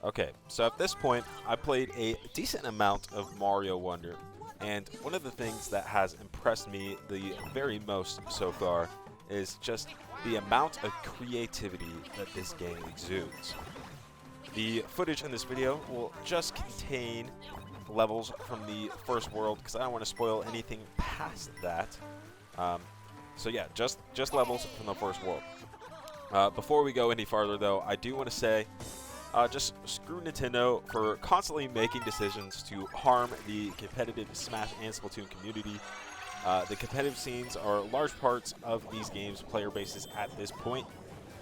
Okay, so at this point, I played a decent amount of Mario Wonder, and one of the things that has impressed me the very most so far is just the amount of creativity that this game exudes. The footage in this video will just contain levels from the first world because I don't want to spoil anything past that. Um, so yeah, just levels from the first world. Before we go any farther, though, I do want to say just screw Nintendo for constantly making decisions to harm the competitive Smash and Splatoon community. The competitive scenes are large parts of these games' player bases at this point,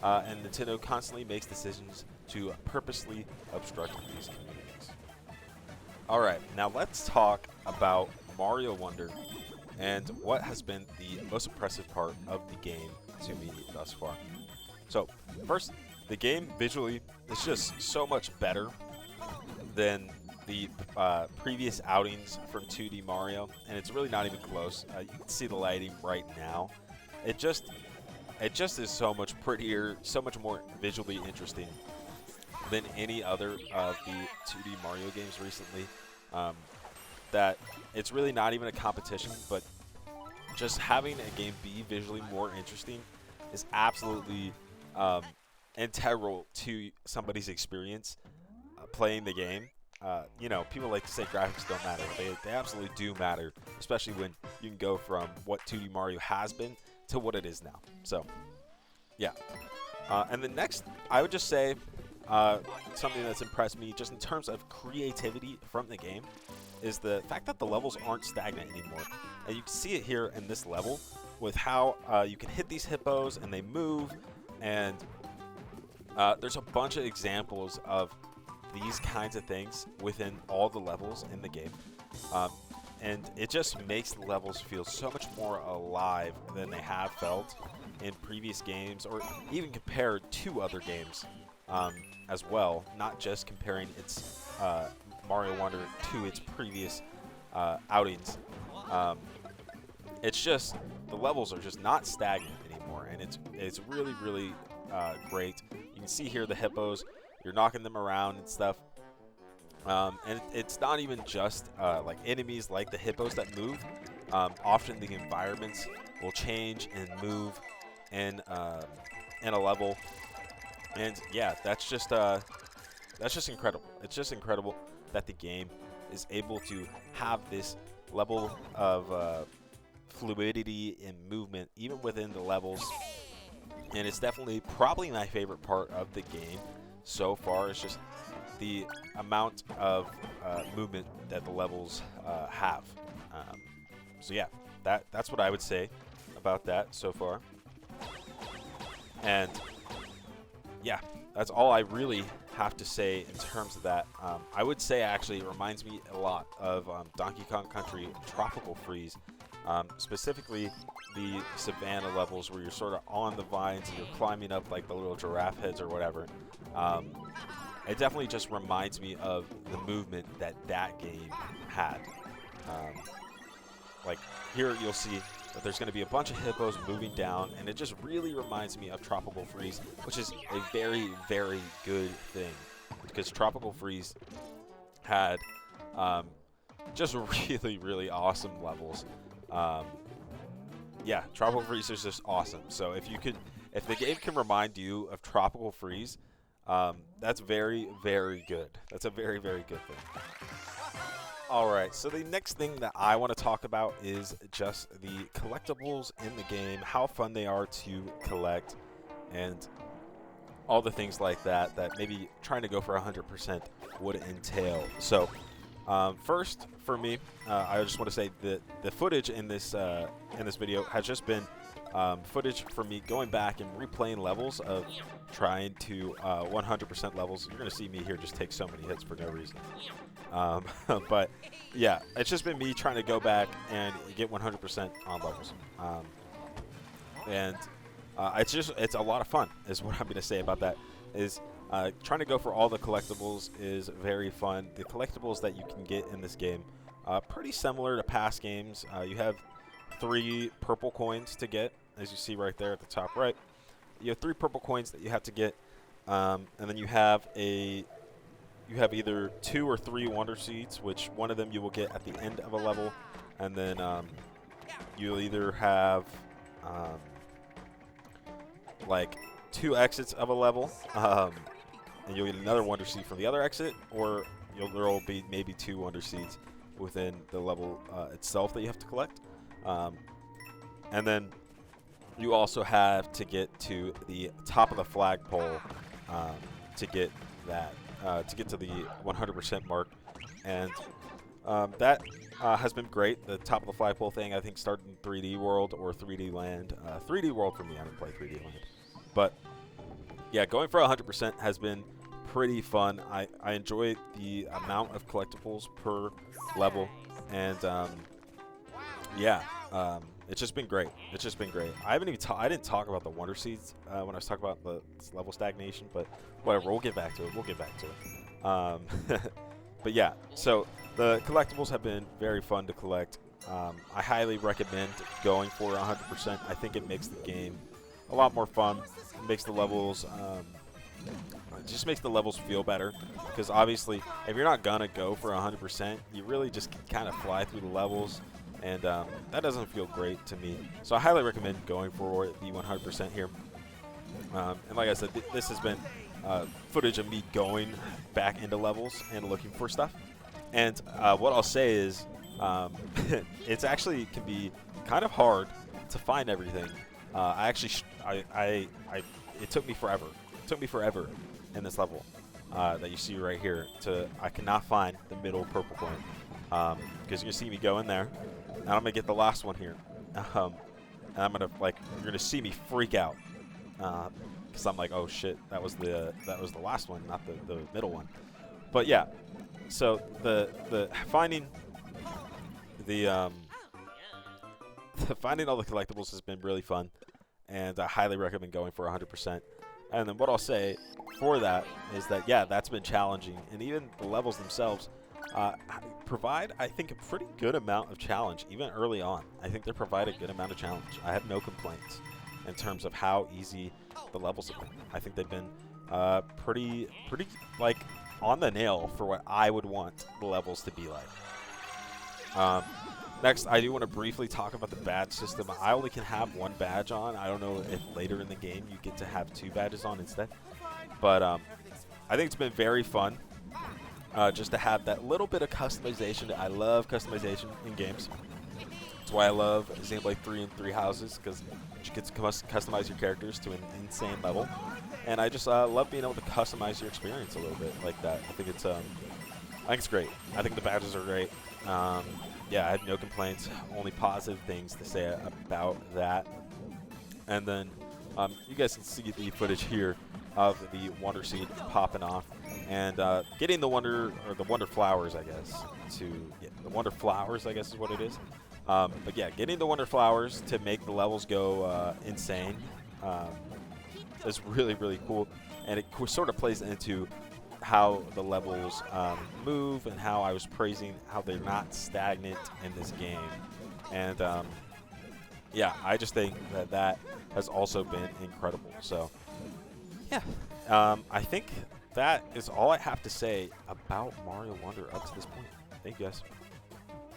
and Nintendo constantly makes decisions to purposely obstruct these communities. Alright, now let's talk about Mario Wonder and what has been the most impressive part of the game to me thus far. So, first, the game visually is just so much better than the previous outings from 2D Mario, and it's really not even close. You can see the lighting right now. It just is so much prettier, so much more visually interesting than any other of the 2D Mario games recently. That it's really not even a competition, but just having a game be visually more interesting is absolutely integral to somebody's experience playing the game. You know, people like to say graphics don't matter. They absolutely do matter, especially when you can go from what 2D Mario has been to what it is now. So, yeah. And the next, I would just say something that's impressed me just in terms of creativity from the game is the fact that the levels aren't stagnant anymore. And you can see it here in this level with how you can hit these hippos and they move, and there's a bunch of examples of these kinds of things within all the levels in the game. And it just makes the levels feel so much more alive than they have felt in previous games, or even compared to other games as well, not just comparing its Mario Wonder to its previous outings. It's just, the levels are just not stagnant anymore, and it's really, really great. You can see here the hippos, you're knocking them around and stuff. And it's not even just like enemies like the hippos that move. Often the environments will change and move in a level, and yeah, that's just incredible. It's just incredible that the game is able to have this level of fluidity and movement even within the levels, and it's definitely probably my favorite part of the game so far. It's just the amount of movement that the levels have. So yeah, that's what I would say about that so far. And yeah, that's all I really have to say in terms of that. I would say actually it reminds me a lot of Donkey Kong Country Tropical Freeze, specifically the Savannah levels where you're sort of on the vines and you're climbing up like the little giraffe heads or whatever. It definitely just reminds me of the movement that game had. Like here you'll see that there's going to be a bunch of hippos moving down, and it just really reminds me of Tropical Freeze, which is a very, very good thing, because Tropical Freeze had just really, really awesome levels. Yeah, Tropical Freeze is just awesome. So if the game can remind you of Tropical Freeze, that's very, very good. That's a very, very good thing. Alright, so the next thing that I want to talk about is just the collectibles in the game, how fun they are to collect, and all the things like that maybe trying to go for 100% would entail. So, first, for me, I just want to say that the footage in this video has just been footage for me going back and replaying levels of trying to 100% levels. You're going to see me here just take so many hits for no reason. But yeah, it's just been me trying to go back and get 100% on levels. And it's a lot of fun is what I'm going to say about that. Is trying to go for all the collectibles is very fun. The collectibles that you can get in this game, pretty similar to past games. You have 3 purple coins to get, as you see right there at the top right. You have 3 purple coins that you have to get, and then you have a you have either 2 or 3 Wonder Seeds, which one of them you will get at the end of a level, and then you'll either have like 2 exits of a level, and you'll get another Wonder Seed from the other exit, or there will be maybe 2 Wonder Seeds within the level itself that you have to collect. And then you also have to get to the top of the flagpole to get that to get to the 100% mark, and that has been great. The top of the flagpole thing, I think, started in 3D World or 3D Land. 3D World for me, I haven't played 3D Land, but yeah, going for 100% has been pretty fun. I enjoy the amount of collectibles per level, and yeah, it's just been great. It's just been great. I didn't talk about the Wonder Seeds when I was talking about the level stagnation, but whatever. We'll get back to it. We'll get back to it. But yeah, so the collectibles have been very fun to collect. I highly recommend going for 100%. I think it makes the game a lot more fun. It makes the levels it just makes the levels feel better, because obviously if you're not gonna go for 100%, you really just kind of fly through the levels, and that doesn't feel great to me. So I highly recommend going for the 100% here. And like I said, this has been footage of me going back into levels and looking for stuff. And what I'll say is, it's actually can be kind of hard to find everything. It took me forever. It took me forever in this level that you see right here. I cannot find the middle purple coin, because you see me go in there, and I'm gonna get the last one here, and I'm gonna you're gonna see me freak out, because I'm like, oh shit, that was the last one, not the middle one. But yeah, so the finding finding all the collectibles has been really fun, and I highly recommend going for 100%. And then what I'll say for that is that, yeah, that's been challenging, and even the levels themselves provide, I think, a pretty good amount of challenge, even early on. I think they provide a good amount of challenge. I have no complaints in terms of how easy the levels have been. I think they've been pretty like on the nail for what I would want the levels to be like. Next, I do want to briefly talk about the badge system. I only can have 1 badge on. I don't know if later in the game you get to have 2 badges on instead. But I think it's been very fun just to have that little bit of customization. I love customization in games. That's why I love Xenoblade 3 and 3 Houses, because you get to customize your characters to an insane level. And I just love being able to customize your experience a little bit like that. I think it's great. I think the badges are great. Yeah, I had no complaints, only positive things to say about that. And then you guys can see the footage here of the Wonder Seed popping off, and getting the Wonder Flowers, I guess. The Wonder Flowers, I guess is what it is. But yeah, getting the Wonder Flowers to make the levels go insane is really, really cool. And it sort of plays into how the levels move, and how I was praising how they're not stagnant in this game. And yeah, I just think that has also been incredible. So yeah, I think that is all I have to say about Mario Wonder up to this point. Thank you guys.